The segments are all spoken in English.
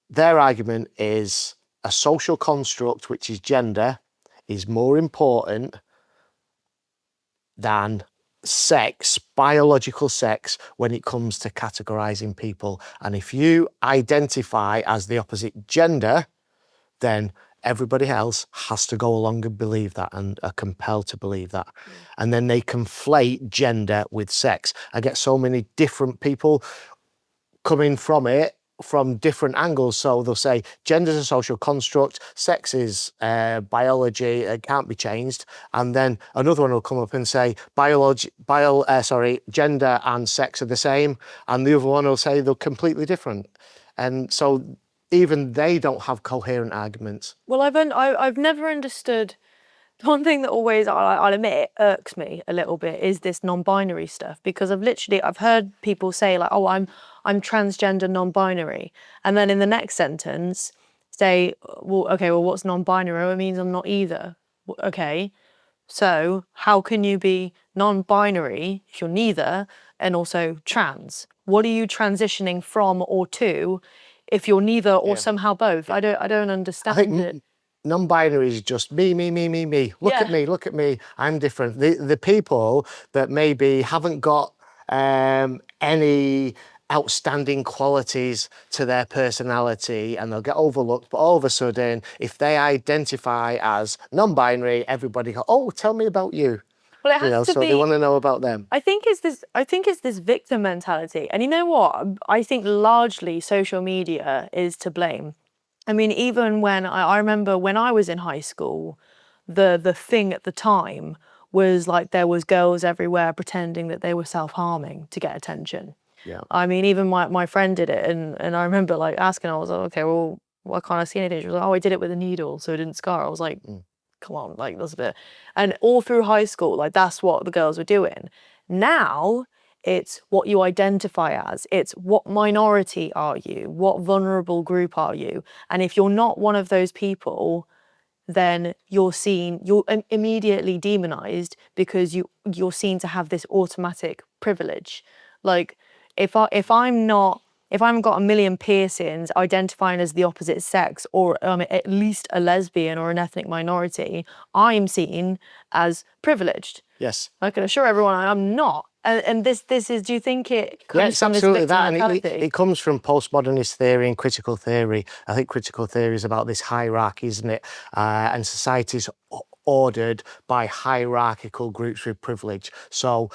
their argument is a social construct, which is gender, is more important than sex, biological sex, when it comes to categorizing people. And if you identify as the opposite gender, then everybody else has to go along and believe that and are compelled to believe that. And then they conflate gender with sex. I get so many different people coming from it from different angles. So they'll say gender is a social construct, sex is biology, it can't be changed. And then another one will come up and say gender and sex are the same. And the other one will say they're completely different. And so even they don't have coherent arguments. Well, I've never understood. One thing that always, I'll admit, it irks me a little bit is this non-binary stuff, because I've heard people say like, oh, I'm transgender non-binary, and then in the next sentence say, well, okay, well, what's non-binary? Oh, it means I'm not either. Okay, so how can you be non-binary if you're neither, and also trans? What are you transitioning from or to if you're neither or somehow both? I don't understand it. Non-binary is just me. Look at me. I'm different. The people that maybe haven't got any outstanding qualities to their personality and they'll get overlooked, but all of a sudden, if they identify as non-binary, everybody go, oh, tell me about you. Well, it has to so be, they want to know about them. I think it's this victim mentality. And you know what? I think largely social media is to blame. I mean, even when I remember when I was in high school, the thing at the time was like there was girls everywhere pretending that they were self-harming to get attention. Yeah. I mean, even my friend did it, and I remember like asking her, I was like, okay, well, why can't I see anything? She was like, oh, I did it with a needle, so it didn't scar. I was like, come on, like that's a bit. And all through high school, like that's what the girls were doing. Now it's what you identify as. It's what minority are you? What vulnerable group are you? And if you're not one of those people, then you're immediately demonized because you're seen to have this automatic privilege. Like if I haven't got a million piercings, identifying as the opposite sex, or at least a lesbian or an ethnic minority, I'm seen as privileged. Yes. I can assure everyone I'm not. And this is, do you think it comes it's from absolutely this that, victim and it comes from postmodernist theory and critical theory. I think critical theory is about this hierarchy, isn't it? And society's ordered by hierarchical groups with privilege. So,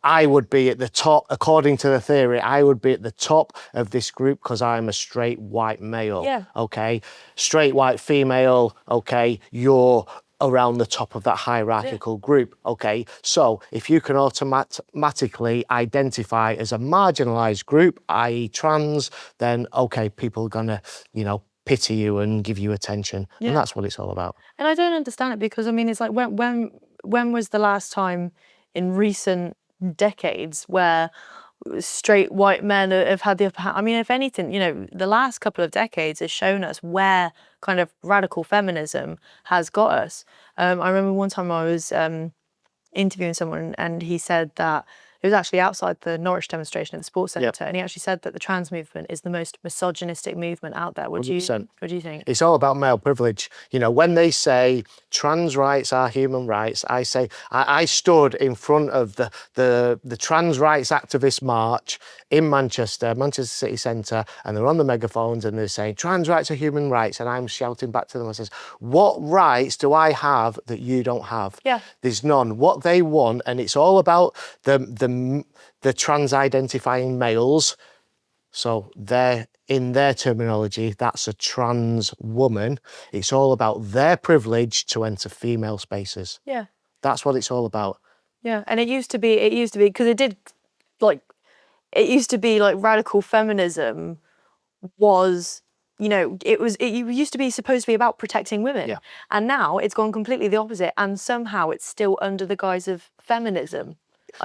I would be at the top, according to the theory, I would be at the top of this group because I'm a straight white male. Yeah. Okay. Straight white female. Okay. You're around the top of that hierarchical group. Okay, so if you can automatically identify as a marginalized group, i.e. trans, then okay, people are gonna, pity you and give you attention. And that's what it's all about. And I don't understand it because I mean it's like when was the last time in recent decades where straight white men have had the upper hand? I mean, if anything, the last couple of decades has shown us where kind of radical feminism has got us. I remember one time I was interviewing someone and he said that it was actually outside the Norwich demonstration at the Sports Centre, and he actually said that the trans movement is the most misogynistic movement out there. What do you think? It's all about male privilege. When they say trans rights are human rights, I say I stood in front of the trans rights activist march in Manchester City Centre, and they're on the megaphones and they're saying trans rights are human rights, and I'm shouting back to them. I says, what rights do I have that you don't have? Yeah. There's none. What they want, and it's all about the trans identifying males. So in their terminology, that's a trans woman. It's all about their privilege to enter female spaces. Yeah. That's what it's all about. Yeah, and it used to be because it used to be like radical feminism was, it used to be supposed to be about protecting women. Yeah. And now it's gone completely the opposite, and somehow it's still under the guise of feminism.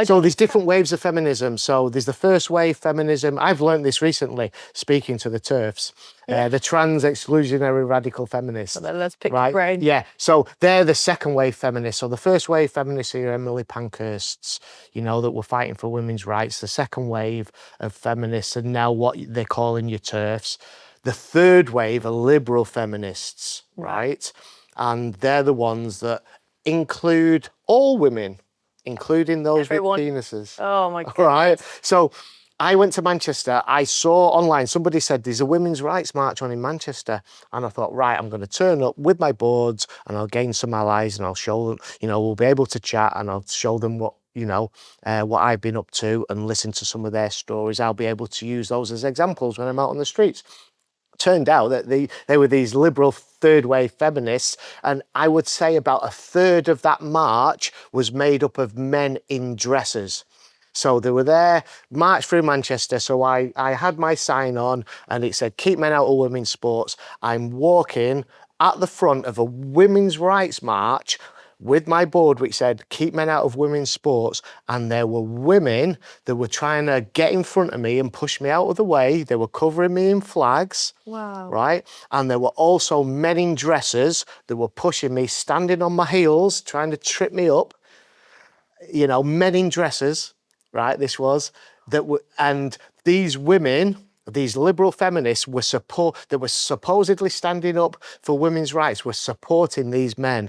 So there's different waves of feminism. So there's the first wave feminism. I've learned this recently, speaking to the TERFs, the trans exclusionary radical feminists. Well, let's pick your brain. Yeah, so they're the second wave feminists. So the first wave feminists are Emily Pankhursts, that were fighting for women's rights. The second wave of feminists are now what they're calling your TERFs. The third wave are liberal feminists, right? And they're the ones that include all women, including those Everyone. with penises. Oh my goodness. Right. So I went to Manchester. I saw online, somebody said there's a women's rights march on in Manchester. And I thought, right, I'm going to turn up with my boards and I'll gain some allies and I'll show them, we'll be able to chat and I'll show them what, what I've been up to and listen to some of their stories. I'll be able to use those as examples when I'm out on the streets. Turned out that they were these liberal third wave feminists, and I would say about a third of that march was made up of men in dresses. So they were there, marched through Manchester. So I had my sign on and it said, keep men out of women's sports. I'm walking at the front of a women's rights march with my board which said, keep men out of women's sports. And there were women that were trying to get in front of me and push me out of the way. They were covering me in flags. Wow. Right? And there were also men in dresses that were pushing me, standing on my heels, trying to trip me up. Men in dresses, right? This was that were, and these women, these liberal feminists that were supposedly standing up for women's rights, were supporting these men.